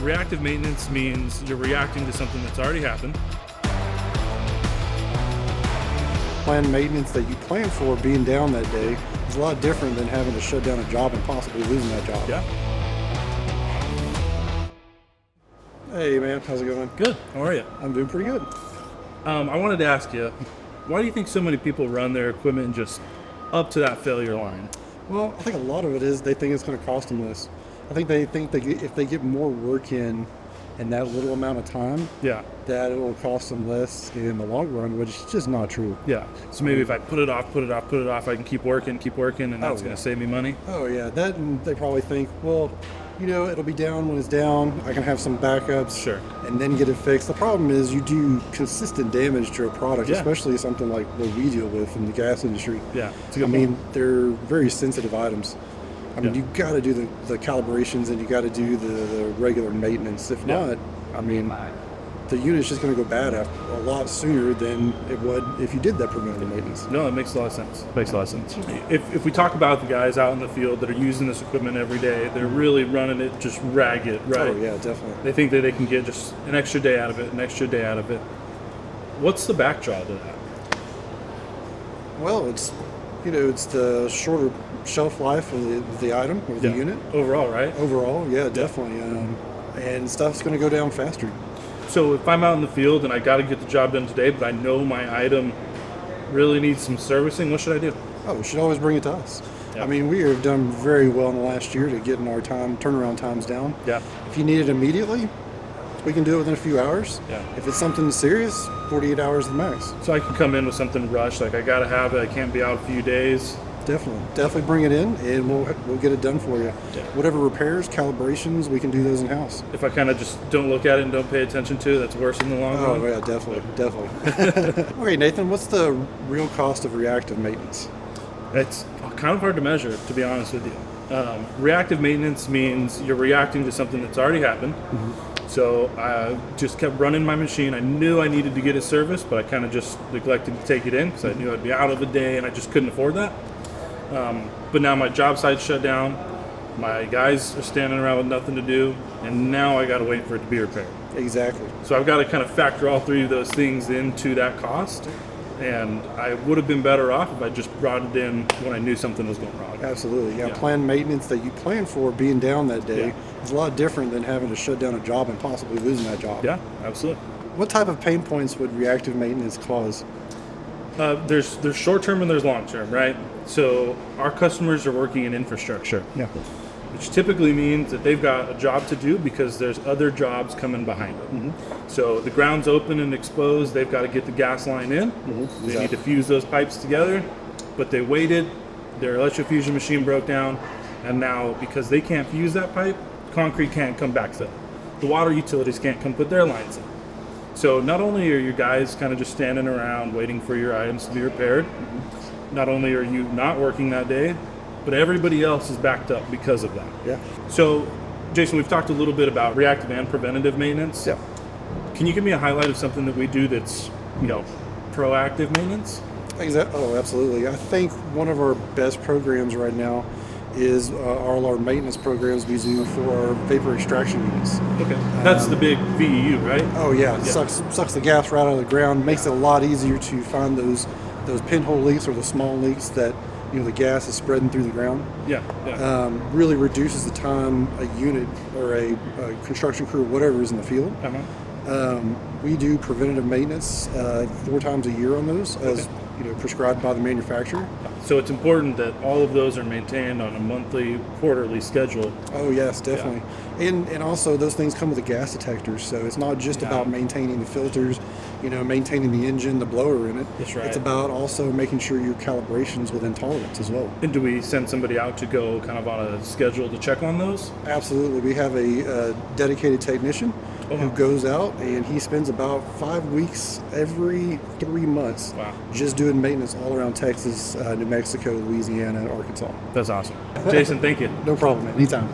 Reactive maintenance means you're reacting to something that's already happened. Planned maintenance that you plan for being down that day is a lot different than having to shut down a job and possibly losing that job. Yeah. Hey man, how's it going? Good. How are you? I'm doing pretty good. I wanted to ask you, why do you think so many people run their equipment just up to that failure line? Well, I think a lot of it is they think it's going to cost them less. I think they think that if they get more work in that little amount of time, Yeah. that it will cost them less in the long run, which is just not true. Yeah. So maybe if I put it off, I can keep working, and that's going to save me money. Oh yeah, that, and they probably think, well, it'll be down when it's down. I can have some backups, Sure. and then get it fixed. The problem is you do consistent damage to a product, Yeah. especially something like what we deal with in the gas industry. Yeah. They're very sensitive items. Yeah. You got to do the calibrations and you got to do the regular maintenance. If Yeah. not, the unit's just going to go bad a lot sooner than it would if you did that preventative maintenance. No, it makes a lot of sense. If we talk about the guys out in the field that are using this equipment every day, they're really running it just ragged, right? Oh yeah, definitely. They think that they can get just an extra day out of it, What's the backdraw to that? Well, it's the shorter shelf life of the item or the unit. Overall, right? Overall, yeah, definitely. And stuff's going to go down faster. So if I'm out in the field and I got to get the job done today, but I know my item really needs some servicing, what should I do? Oh, you should always bring it to us. Yeah. We have done very well in the last year to getting our turnaround times down. Yeah. If you need it immediately, we can do it within a few hours. Yeah. If it's something serious, 48 hours is the max. So I can come in with something rushed, like I got to have it, I can't be out a few days. Definitely bring it in, and we'll get it done for you. Yeah. Whatever repairs, calibrations, we can do those in house. If I kind of just don't look at it and don't pay attention to it, that's worse in the long run. Oh yeah, definitely. Okay, Nathan, what's the real cost of reactive maintenance? It's kind of hard to measure, to be honest with you. Reactive maintenance means you're reacting to something that's already happened. Mm-hmm. So I just kept running my machine. I knew I needed to get it serviced, but I kind of just neglected to take it in because I knew I'd be out of a day and I just couldn't afford that. But now my job site's shut down. My guys are standing around with nothing to do, and now I got to wait for it to be repaired. Exactly. So I've got to kind of factor all three of those things into that cost. And I would have been better off if I just brought it in when I knew something was going wrong. Absolutely. Yeah. Yeah. Planned maintenance that you plan for being down that day Yeah. is a lot different than having to shut down a job and possibly losing that job. Yeah, absolutely. What type of pain points would reactive maintenance cause? There's short term and there's long term, right? So our customers are working in infrastructure, Yeah. which typically means that they've got a job to do because there's other jobs coming behind them. Mm-hmm. So the ground's open and exposed, they've got to get the gas line in. Mm-hmm. They need to fuse those pipes together, but they waited, their electrofusion machine broke down, and now because they can't fuse that pipe, concrete can't come backfill. The water utilities can't come put their lines in. So not only are your guys kind of just standing around waiting for your items to be repaired, not only are you not working that day, but everybody else is backed up because of that. Yeah. So, Jason, we've talked a little bit about reactive and preventative maintenance. Yeah. Can you give me a highlight of something that we do that's, proactive maintenance? Exactly. Oh, absolutely. I think one of our best programs right now is all our maintenance programs we do for our vapor extraction units. Okay. That's the big VEU, right? Oh yeah, it Yeah. sucks the gas right out of the ground. Makes it a lot easier to find those pinhole leaks or the small leaks that the gas is spreading through the ground. Yeah. Really reduces the time a unit or a construction crew, whatever is in the field. Uh-huh. We do preventative maintenance 4 times a year on those, as prescribed by the manufacturer. So it's important that all of those are maintained on a monthly, quarterly schedule. Oh yes, definitely. And also those things come with a gas detector, so it's not just about maintaining the filters, maintaining the engine, the blower in it. That's right. It's about also making sure your calibration's within tolerance as well. And do we send somebody out to go kind of on a schedule to check on those? Absolutely. We have a dedicated technician who goes out, and he spends about 5 weeks every 3 months just doing maintenance all around Texas, New Mexico, Louisiana, and Arkansas. That's awesome. Jason, thank you. No problem, man. Anytime.